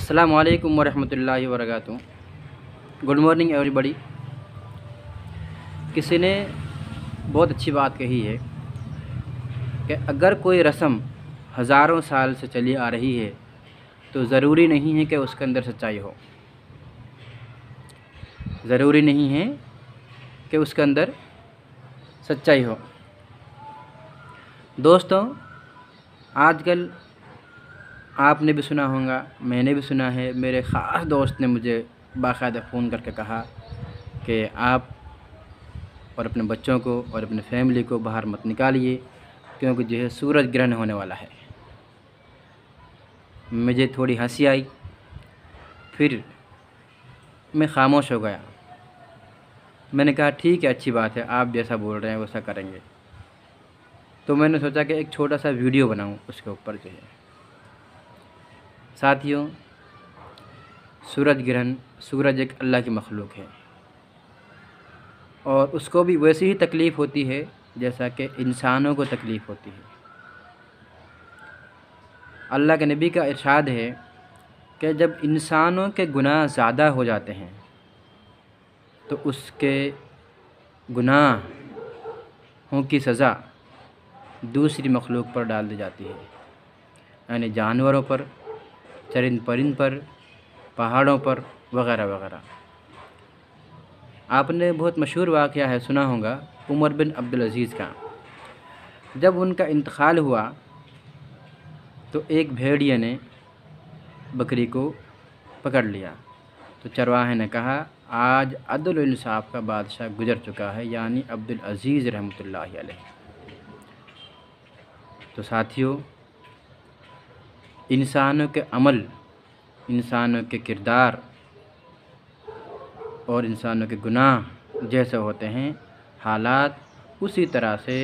अस्सलामु अलैकुम वरहमतुल्लाहि वबरकातुहू। Good morning everybody. किसी ने बहुत अच्छी बात कही है कि अगर कोई रस्म हज़ारों साल से चली आ रही है तो ज़रूरी नहीं है कि उसके अंदर सच्चाई हो। ज़रूरी नहीं है कि उसके अंदर सच्चाई हो। दोस्तों, आजकल आपने भी सुना होगा, मैंने भी सुना है, मेरे ख़ास दोस्त ने मुझे बाकायदा फ़ोन करके कहा कि आप और अपने बच्चों को और अपने फैमिली को बाहर मत निकालिए क्योंकि जो है सूरज ग्रहण होने वाला है। मुझे थोड़ी हंसी आई, फिर मैं ख़ामोश हो गया। मैंने कहा ठीक है, अच्छी बात है, आप जैसा बोल रहे हैं वैसा करेंगे। तो मैंने सोचा कि एक छोटा सा वीडियो बनाऊं उसके ऊपर जो है। साथियों, सूरज ग्रहण, सूरज एक अल्लाह की मखलूक है और उसको भी वैसी ही तकलीफ़ होती है जैसा कि इंसानों को तकलीफ़ होती है। अल्लाह के नबी का इरशाद है कि जब इंसानों के गुनाह ज़्यादा हो जाते हैं तो उसके गुनाहों की सज़ा दूसरी मखलूक पर डाल दी जाती है, यानी जानवरों पर, चरिंद परिंद पर, पहाड़ों पर वग़ैरह वग़ैरह। आपने बहुत मशहूर वाक़या है सुना होगा उमर बिन अब्दुल अज़ीज़ का। जब उनका इंतकाल हुआ तो एक भेड़िए ने बकरी को पकड़ लिया तो चरवाहे ने कहा आज अदल व इंसाफ़ का बादशाह गुज़र चुका है, यानी अब्दुल अज़ीज़ रहमतुल्लाहि अलैह। तो साथियों, इंसानों के अमल, इंसानों के किरदार और इंसानों के गुनाह जैसे होते हैं, हालात उसी तरह से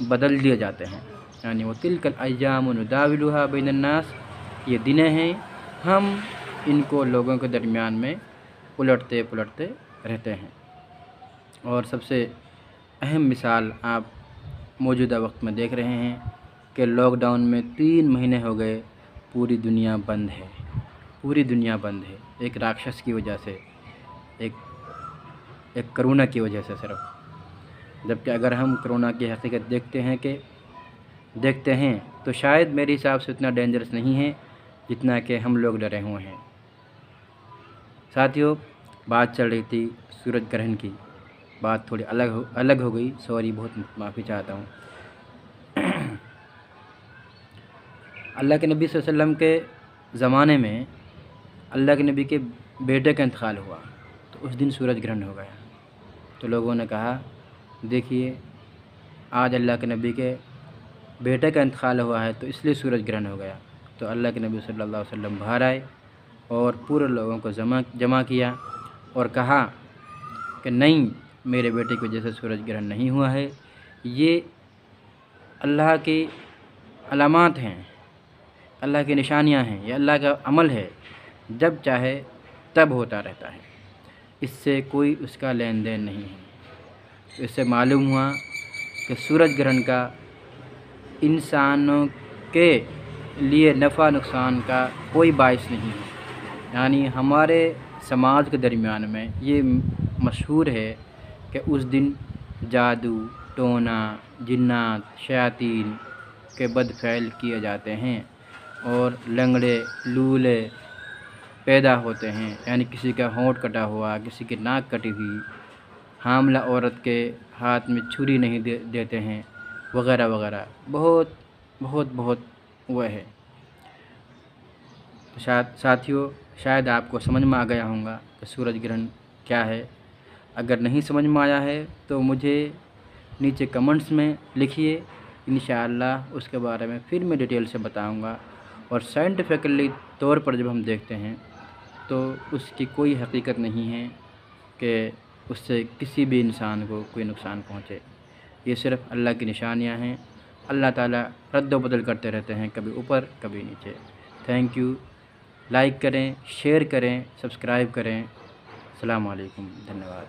बदल दिए जाते हैं। यानी वो तिलकल अय्यामु नुदाविलुहा बैनन नास, ये दिनें हैं, हम इनको लोगों के दरमियान में उलटते पुलटते रहते हैं। और सबसे अहम मिसाल आप मौजूदा वक्त में देख रहे हैं कि लॉकडाउन में 3 महीने हो गए, पूरी दुनिया बंद है, पूरी दुनिया बंद है, एक राक्षस की वजह से, एक कोरोना की वजह से सिर्फ। जबकि अगर हम कोरोना की हकीकत देखते हैं तो शायद मेरे हिसाब से उतना डेंजरस नहीं है जितना कि हम लोग डरे हुए हैं। साथियों, बात चल रही थी सूरज ग्रहण की, बात थोड़ी अलग हो गई, सॉरी, बहुत माफ़ी चाहता हूँ। अल्लाह के नबी सल्लल्लाहु अलैहि वसल्लम के ज़माने में अल्लाह के नबी के बेटे का इंतकाल हुआ तो उस दिन सूरज ग्रहण हो गया। तो लोगों ने कहा देखिए, आज अल्लाह के नबी के बेटे का इंतकाल हुआ है तो इसलिए सूरज ग्रहण हो गया। तो अल्लाह के नबी सल्लल्लाहु अलैहि वसल्लम बाहर आए और पूरे लोगों को जमा किया और कहा कि नहीं, मेरे बेटे की वजह से सूरज ग्रहण नहीं हुआ है, ये अल्लाह की अलामात हैं, अल्लाह की निशानियां हैं, ये अल्लाह का अमल है, जब चाहे तब होता रहता है, इससे कोई उसका लेन देन नहीं है। तो इससे मालूम हुआ कि सूरज ग्रहण का इंसानों के लिए नफ़ा नुकसान का कोई बाइस नहीं है। यानी हमारे समाज के दरमियान में ये मशहूर है कि उस दिन जादू, टोना, जिन्नात, शयातीन के बदफैल किए जाते हैं और लंगड़े लूले पैदा होते हैं, यानी किसी का होंठ कटा हुआ, किसी की नाक कटी हुई, हामला औरत के हाथ में छुरी नहीं देते हैं, वग़ैरह वग़ैरह, बहुत बहुत बहुत वह है। तो साथियों, शायद आपको समझ में आ गया होगा कि सूरज ग्रहण क्या है। अगर नहीं समझ में आया है तो मुझे नीचे कमेंट्स में लिखिए, इंशाअल्लाह उसके बारे में फिर मैं डिटेल से बताऊंगा। और साइंटिफिकली तौर पर जब हम देखते हैं तो उसकी कोई हकीकत नहीं है कि उससे किसी भी इंसान को कोई नुकसान पहुँचे। ये सिर्फ़ अल्लाह की निशानियाँ हैं। अल्लाह ताला रद्द बदल करते रहते हैं, कभी ऊपर कभी नीचे। Thank you. लाइक करें, शेयर करें, सब्सक्राइब करें। अस्सलामु अलैकुम, धन्यवाद।